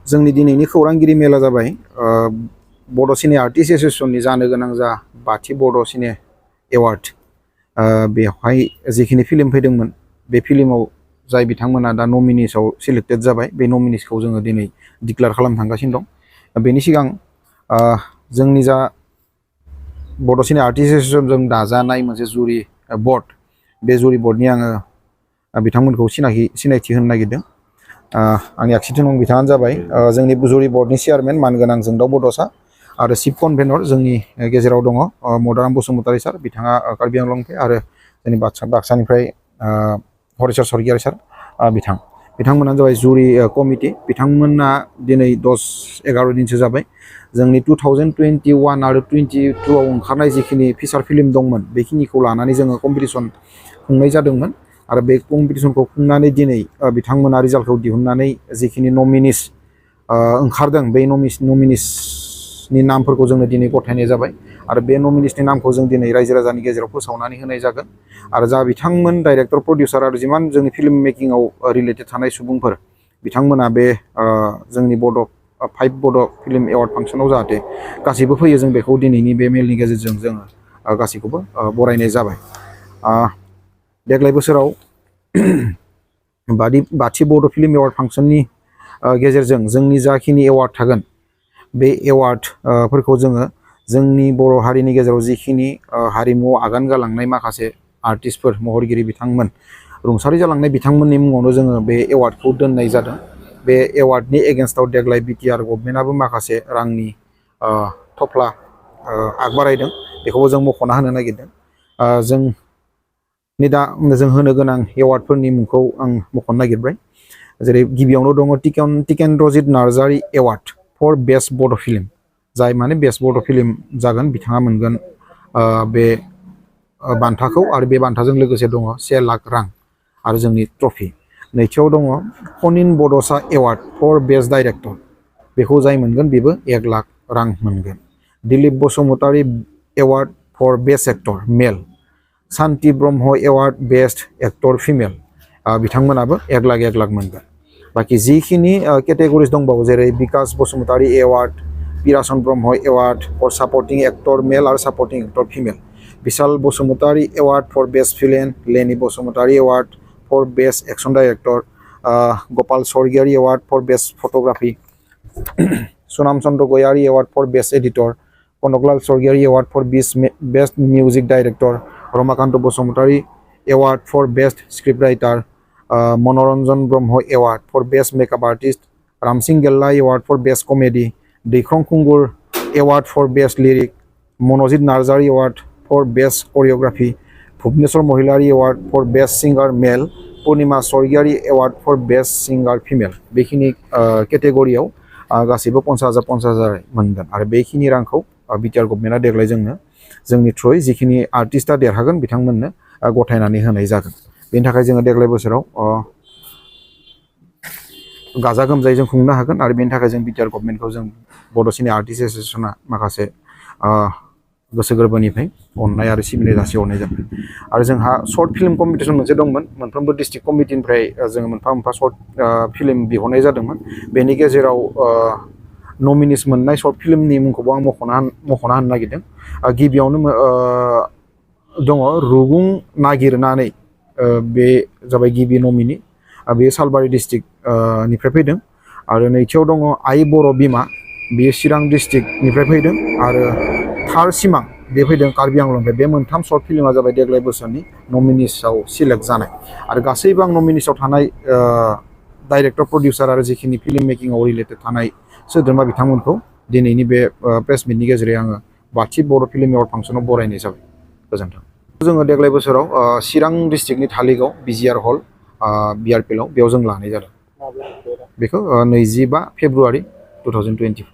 जोंनि दिनैनि खौरांगिरि मेला जाबाय बड' सिने आर्टिस्ट एसोसिएशननि जानो गोनां जा बाथि बड' सिने एवार्ड बेवहाय जिखिनि फिल्म फैदोंमोन बे फिल्माव जाय बिथांमोना दा नमिनिसआव सिलेक्टेड जाबाय बे नमिनिसखौ जोङो दिनै डिक्लेयार खालामनो थांगासिनो दं। बेनि सिगां जोंनि जा बड' सिने आर्टिस्ट एसोसिएशनजों दाजानाय मोनसे जुरि बर्ड बे जुरि बर्डनि आङो बिथांमोनखौ सिनायथि होनो नागिरदों। आंनि आगसिथिं दं बिथाङानो जाबाय जोंनि जुरि बर्डनि चेयारमेन मानगोनां जोंदाव बड'सा आरो चिफ कनभेनर जोंनि गेजेराव दङ मदाराम बसुमतारी सार, बिथाङा कार्बि आंलंनिफ्राय, आरो जोंनि बाक्सानिफ्राय हरिचर स्वर्गियारी सार बिथांमोनानो जाबाय जुरि कमिटि। बिथांमोना दिनै 10-11 दिनसो जाबाय जोंनि 2021 आरो 22 आव ओंखारनाय जिखिनि फिसार फिल्म दंमोन बेखिनिखौ लानानै जोङो कम्पिटिसन खुंनाय जादोंमोन आरो बे कम्पिटिसनखौ खुंनानै दिनै बिथांमोना रिजाल्टखौ दिहुननानै जिखिनि नमिनिस ओंखारदों बे नमिनिसनि नामफोरखौ जोंनो दिनै गथायनाय जाबाय आरो बे नमिनिसनि नामखौ जों दिनै रायजो राजानि गेजेराव फोसावनानै होनाय जागोन। आरो जा बिथांमोन डाइरेक्टर प्रडिउसार आरो जिमान जोंनि फिल्म मेकिंआव रिलेटेड थानाय सुबुंफोर बिथांमोना बे जोंनि 5 बड' फिल्म एवार्ड फांसनाव जाहाथे गासैबो फैयो, जों बेखौ दिनैनि बे मेलनि गेजेरजों जोङो गासैखौबो बरायनाय जाबाय। देग्लाय बोसोराव बाथि बड' फिल्म एवार्ड फांसननि गेजेरजों जोंनि जाखिनि एवार्ड थागोन बे एवार्डफोरखौ जोङो जोंनि बर' हारिनि गेजेराव जिखिनि हारिमुआव आगान गालांनाय माखासे आर्टिस्टफोर महरगिरि बिथांमोन रुंसारि जालांनाय बिथांमोननि मुङावनो जोङो बे एवार्डखौ दोननाय जादों। बे एवार्डनि एगेन्स्टआव देग्लाय बिटिआर गभर्नमेन्टआबो माखासे रांनि थफ्ला आगबारायदों, बेखौबो जों मख'ना होनो नागिरदों। जों होनो गोनां एवार्डफोरनि मुंखौ आं मख'नो नागिरबाय। जेरै गिबियावनो दङ टिकेन्द्रजित नार्जारि एवार्ड फर बेस्ट बड' फिल्म, जाय माने बेस्ट बड' फिल्म जागोन बिथाङा मोनगोन बे बान्थाखौ, आरो बे बान्थाजों लोगोसे दङ 1 लाख रां आरो जोंनि ट्रफि। नैथियाव दङ फनिन बड'सा एवार्ड फर बेस्ट डाइरेक्टर, बेखौ जाय मोनगोन बेबो 1 लाख रां मोनगोन। Dilip Basumatary award for best actor male, Santi Brahma award best actor female, बिथांमोनाबो 1 लाख मोनगोन। बाखि जिखिनि केटेगरिज दंबावो जेरै Bikash Basumatary award, Pirason Brahma award for supporting actor male आरो supporting actor female, Vishal Basumatary award for best villain, Leni Basumatary award for best action director, Gopal Swargiary award for best photography, Sunam Chandra Goyari award for best editor, Kanaklal Swargiary award for best music director, Ramakanta Basumatary award for best script writer, Manoranjan Brahma award for best makeup artist, Ramsing Gella award for best comedy, Daikhrang Khungur award for best lyric, Manjit Narzary award for best choreography, Bhubaneswar Mahilary award for best singer male, Purnima Swargiary award for best singer female. बेखिनि केटेगरियाव गासैबो 50,000 मोनगोन आरो बेखिनि रांखौ BTR गभर्नमेन्टआ देग्लाय जोंनि थ्रुयै जिखिनि आर्टिस्टआ देरहागोन बिथांमोननो गथायनानै होनाय जागोन। बेनि थाखाय जोङो देग्लाय बोसोराव गाजा गोमजायै जों खुंनो हागोन आरो बेनि थाखाय जों बिटिआर गभर्नमेन्टखौ जों बड' सिने आर्टिस्ट एसोसिएशना माखासे गोसो गोरबोनिफ्राय अननाय आरो सिबिनाय जासिहरनाय जाबाय। आरो जोंहा शर्ट फिल्म कम्पिटिसन मोनसे दंमोन, मोनफ्रोमबो डिस्ट्रिक्ट कमिटिनिफ्राय जोङो मोनफा शर्ट फिल्म बिहरनाय जादोंमोन। बेनि गेजेराव नमिनिस मोननाय शर्ट फिल्मनि मुंखौबो आं मख'ना होनो नागिरदों। गिबियावनो दङ रुगुं नागिरनानै, बे जाबाय गिबि नमिनि, बेयो सालबारि डिस्ट्रिक्टनिफ्राय फैदों। आरो नैथियाव दङ आइ बर' बिमा, बेयो चिरां डिस्ट्रिक्टनिफ्राय फैदों। आरो थार सिमां, बे फैदों कार्बि आंलंनिफ्राय। बे मोनथाम शर्ट फिल्मा जाबाय देग्लाय बोसोरनि नमिनिसआव सिलेक्ट जानाय। आरो गासैबो आं नमिनिसआव थानाय डाइरेक्टर प्रडिउसार आरो जिखिनि फिल्म मेकिंआव रिलेटेड थानाय सोद्रोमा बिथांमोनखौ दिनैनि बे प्रेस मिटनि गेजेरजों आङो बाथि बर' फिल्म एवार्ड फांसनाव बरायनाय जाबाय। गोजोन्थों। जोङो देग्लाय बोसोराव चिरां डिस्ट्रिक्टनि धालिगाव बिजिआर हल बिआरपिएलआव बेयाव जों लानाय जादों। बेखौ 25 फेब्रुवारि 2024।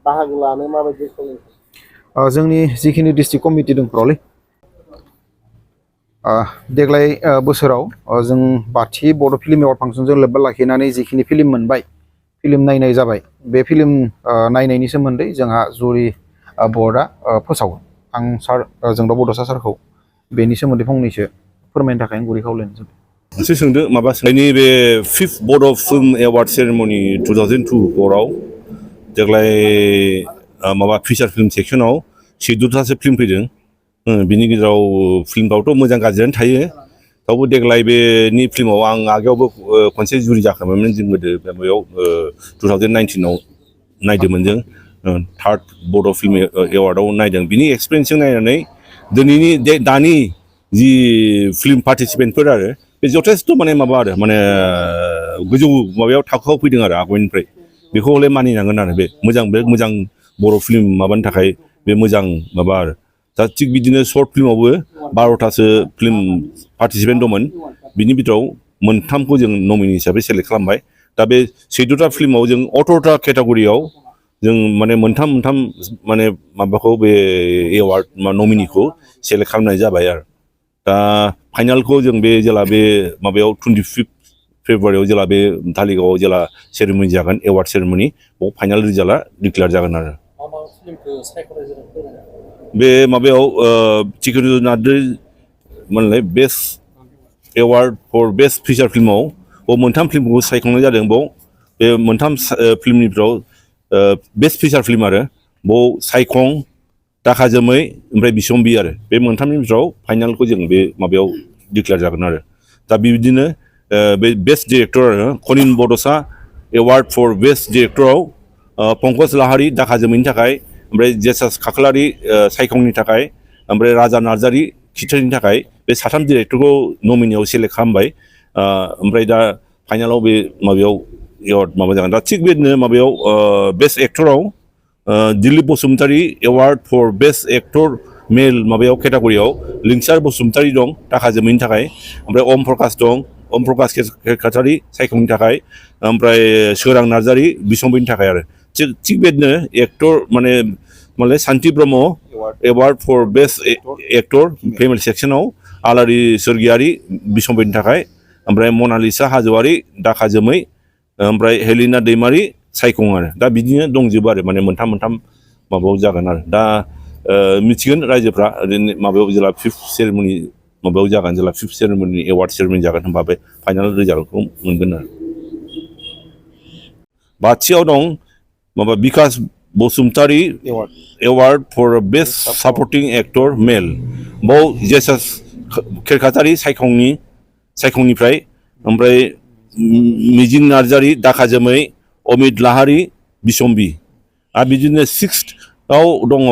बाहागो लानो माबायदि जोंनि जिखिनि डिस्ट्रिक्ट कमिटि दंफ्रावलै देग्लाय बोसोराव जों बाथि बड' फिल्म एवार्ड फांसनजों लोब्बा लाखिनानै जिखिनि फिल्म मोनबाय, फिल्म नायनाय जाबाय, बे फिल्म नायनायनि सोमोन्दै जोंहा जुरि बर्डआ फोसावो। आं सार जोंदाव बड'सा सारखौ बेनि सोमोन्दै फंनैसो फोरमायनो थाखाय आं गुरै खावलायनाय जाबाय। मोनसे सोंदों माबा सोंनायनि बे फिफ्थ बड' फिल्म एवार्ड सेरेमनि 2002 देग्लाय माबा फिचार फिल्म सेक्सनाव 14थासो फिल्म फैदों बिनि गेजेराव फिल्मफ्रावथ' मोजां गाज्रियानो थायो थेवबो देग्लाय बेनि फिल्माव आं आगोलावबो खनसे जुरि जाखांबायमोन जों गोदो बेयाव 2019आव नायदोंमोन जों थार्ड बड' फिल्म एवार्डआव नायदों बिनि एक्सपिरियेन्सजों नायनानै दिनैनि दानि जि फिल्म पार्टिसिपेन्टफोर आरो बे जथेस्थ' माने माबा आरो माने गोजौ माबायाव थाखोआव फैदों आरो आवगायनिफ्राय बेखौ हले मानिनांगोन आरो बे मोजां बर' फिल्म माबानि थाखाय बे मोजां माबा आरो दा थिग बिदिनो सर्ट फिल्मावबो 12थासो फिल्म पार्टिसिपेन्ट दंमोन बिनि बिथोराव मोनथामखौ जों नमिनि हिसाबै सेलेक्ट खालामबाय दा बे 14था फिल्माव जों 18था केटेगरियाव जों माने मोनथाम माने माबाखौ बे एवार्ड नमिनिखौ सेलेक्ट खालामनाय जाबाय आरो दा फाइनालखौ जों बे जेला बे माबायाव 25 फेब्रुवारियाव जेला बे धालिगावआव जेला सेरेमनि जागोन एवार्ड सेरेमनि बाव फाइनाल रिजाल्टआ डिक्लेयार जागोन आरो बे माबायाव चिकेन माने best award for best feature फिल्माव बाव मोनथाम फिल्मखौ सायख'नाय जादों बाव बे मोनथाम फिल्मनिफ्राव बेस्ट फिचार फिल्म आरो बाव सायखं दाखा जोमै ओमफ्राय बिसम्बि आरो बे मोनथामनि बिथोराव फाइनालखौ जों बे माबायाव डिक्लेयार जागोन आरो दा बिदिनो बे बेस्ट डिरेक्टर आरो कनिन बड'सा एवार्ड फर बेस्ट डिरेक्टराव पंकज लाहारि दाखा जोमैनि थाखाय ओमफ्राय जेसास खाख्लारि सायखंनि थाखाय ओमफ्राय राजा नार्जारि खिथेरनि थाखाय बे साथाम डिरेक्टरखौ नमिनियाव सेलेक्ट खालामबाय ओमफ्राय दा फाइनालाव बे माबायाव एवार्ड माबा जागोन दा थिग बेदिनो माबायाव बेस्ट एक्टराव Dilip Basumatary award for best actor male माबायाव केटेगरियाव लिंसार बसुमतारी दं दाखा जोमैनि थाखाय ओमफ्राय ओम प्रकाश दं ओम प्रकाश केरकाटारि सायखंनि थाखाय ओमफ्राय सोरां नार्जारि बिसम्बिनि थाखाय आरो थिग बेदिनो एक्टर माने Santi Brahma award for best actor female सेक्सनाव आलारि सोरगियारि बिसम्बिनि थाखाय ओमफ्राय मनालिसा हाज'वारि दाखा जोमै ओमफ्राय हेलिना दैमारि सायखं आरो दा बिदिनो दंजोबो आरो माने मोनथाम माबायाव जागोन आरो दा मिथिगोन रायजोफ्रा ओरैनो माबायाव जेला फिफ्थ सेरेमनि माबायाव जागोन जेला फिफ्थ सेरेमनि एवार्ड सेरेमनि जागोन होनबा बे फाइनाल रिजाल्टखौ मोनगोन आरो बाथियाव दं माबा Bikash Basumatary award for best supporting actor male बाव जेसास केरकाटारि सायखंनिफ्राय ओमफ्राय मिजिं नार्जारि दाखा जोमै अमित लाहारि बिसम्बि आरो बिदिनो सिक्सथआव दङ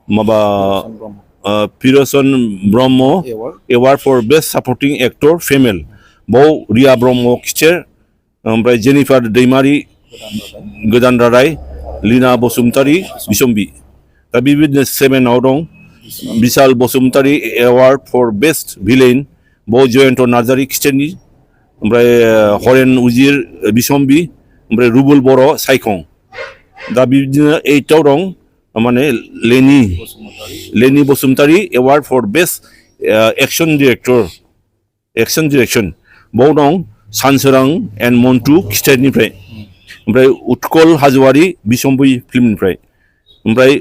माबा Pirason Brahma award for best supporting actor female बाव रिया ब्रह्म खिथेर ओमफ्राय जेनिफार दैमारि गोदान रादाय लिना बसुमतारी बिसम्बि दा बेबायदिनो 7आव दं Bishal Basumatary award for best villain बाव जयन्त नार्जारि खिथेरनि ओमफ्राय हरेन उजिर बिसम्बि ओमफ्राय रुबुल बर' सायखं दा बिदिनो 8आव दं माने Leni Basumatary award for best action direction बाव दं सानसोरां एन्ड मन्टु खिथेरनिफ्राय ओमफ्राय उत्कल हाज'वारि बिसम्बि फिल्मनिफ्राय ओमफ्राय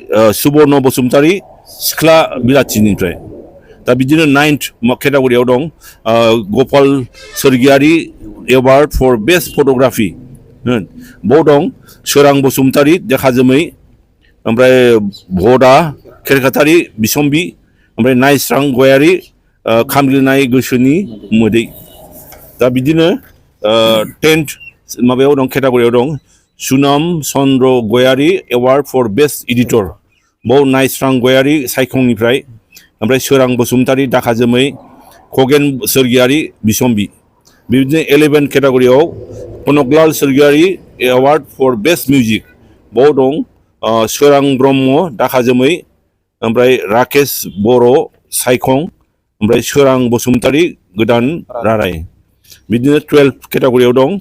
सुबर्न बसुमतारी सिख्ला बिलाथिनिफ्राय दा बिदिनो 9th केटेगरियाव दं Gopal Swargiary award for best photography बाव दं सोरां बसुमतारी देखा जोमै ओमफ्राय भदा केरकाटारि बिसम्बि ओमफ्राय नायस्रां गयारि खामग्लिनाय गोसोनि मोदै दा बिदिनो 10th माबायाव दं केटेगरियाव दं सुनाम चन्द्र गयारि एवार्ड फर बेस्ट एडिटर बाव नायस्रां गयारि सायखंनिफ्राय ओमफ्राय सोरां बसुमतारी दाखा जोमै खगेन सोरगियारि बिसम्बि बिदिनो 11th केटेगरियाव Kanaklal Swargiary award for best music बाव दं सोरां ब्रह्म दाखा जोमै ओमफ्राय राकेश बर' सायखं ओमफ्राय सोरां बसुमतारी गोदान रादाय बिदिनो 12th केटेगरियाव दं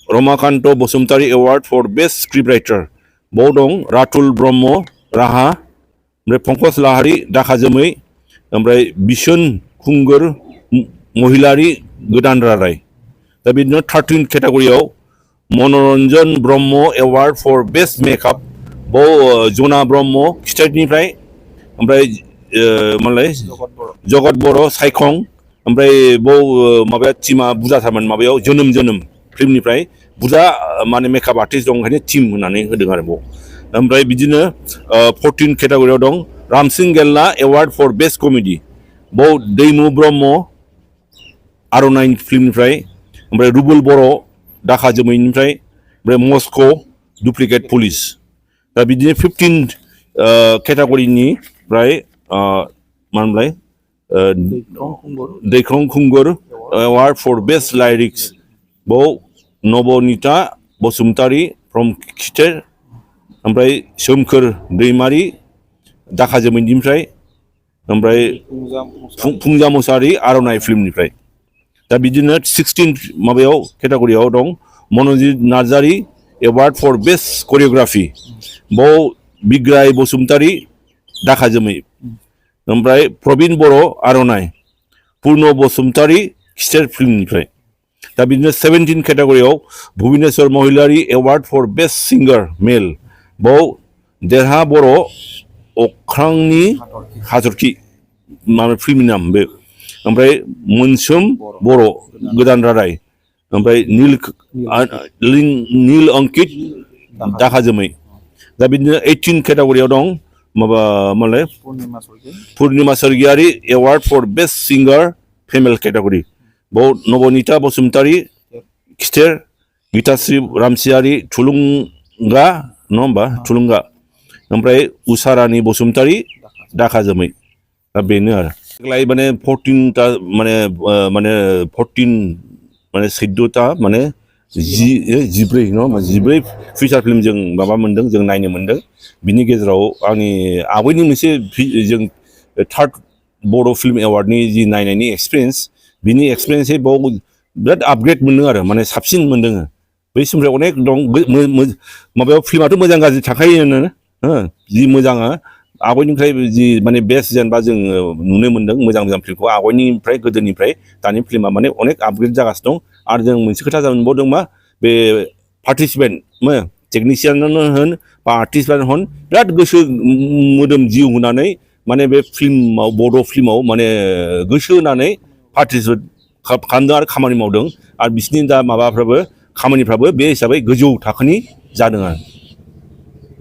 Ramakanta Basumatary award for best script writer बाव दं रातुल ब्रह्म राहा ओमफ्राय पंकज लाहारि दाखा जोमै ओमफ्राय बिसोन खुंगुर महिलारि गोदान रादाय दा बिदिनो 13th केटेगरियाव Manoranjan Brahma award for best makeup बाव जना ब्रह्म खिथेरनिफ्राय ओमफ्राय मालाय जगत बर' सायखं ओमफ्राय बाव माबाया टीमा बुरजाथारमोन माबायाव जोनोम फिल्मनिफ्राय बुरजा माने मेकआप आर्टिस्ट दं ओंखायनो टीम होननानै होदों आरो बाव ओमफ्राय बिदिनो 14 केटेगरियाव दं Ramsing गेलना award for best comedy बाव दैमु ब्रह्म आर'नाइ फिल्मनिफ्राय ओमफ्राय रुबुल बर' दाखा जोमैनिफ्राय ओमफ्राय मस्क' डुप्लिकेट पुलिस दा बिदिनो 15 केटेगरिनिफ्राय मा होनलाय दैख्रं Khungur award for best lyrics बाव नबनिता बसुमतारी फ्रम खिथेर ओमफ्राय सोमखोर दैमारि दाखा जोमैनिफ्राय ओमफ्राय फुंजा मुसाहारि आर'नाइ फिल्मनिफ्राय दा बिदिनो 16 माबायाव केटेगरियाव दं Manjit Narzary award for best choreography बाव बिग्राय बसुमतारी दाखा जोमै ओमफ्राय प्रबिन बर' आर'नाइ पुर्न बसुमतारी खिथेर फिल्मनिफ्राय दा बिदिनो 17 केटेगरियाव भुबनेश्वर महिलारि एवार्ड फर बेस्ट सिंगार मेल बाव देरहा बर' अख्रांनि हाथरखि माबा फिल्मनि नाम बे ओमफ्राय मोनसोम बर' गोदान रादाय ओमफ्राय नील अंकित दाखा जोमै दा बिदिनो 18 केटेगरियाव दं माबा मालाय पुर्निमा सर्गियारि award for best singer female category बाव नबनिता बसुमतारी खिथेर गीताश्री रामसियारि थुलुंगा नङा होमबा थुलुंगा ओमफ्राय उषारानि बसुमतारी दाखा जोमै दा बेनो आरो देग्लाय माने 14टा माने 14ता माने 14 नङा होमबा 14 फिचार फिल्म जों माबा मोन्दों जों नायनो मोन्दों बिनि गेजेराव आंनि आगोलनि मोनसे जों थार्ड बर' फिल्म एवार्डनि जि नायनायनि एक्सपिरियेन्स बिनि एक्सपिरियेन्सै बाव बिराद आपग्रेड मोनदों आरो माने साबसिन मोनदों बै समनिफ्राय अनेक दं माबायाव फिल्माथ' मोजां गाज्रि थाखायोनो जि मोजाङा आगोलनिफ्राय जि माने बेस्ट जेनेबा जों नुनो मोन्दों मोजां फिल्मखौ आगोलनिफ्राय गोदोनिफ्राय दानि फिल्मा माने अनेक आपग्रेड जागासिनो दं आरो जों मोनसे खोथा मोनबावदों मा बे पार्टिसिपेन्ट टेकनिशियानानो होन बा आर्टिस्टआनो होन बिराद गोसो मोदोम जिउ होनानै माने बे फिल्माव बड' फिल्माव माने गोसो होनानै पार्टिसिपेट खालामदों आरो खामानि मावदों आरो बिसोरनि दा माबाफ्राबो खामानिफ्राबो बे हिसाबै गोजौ थाखोनि जादों आरो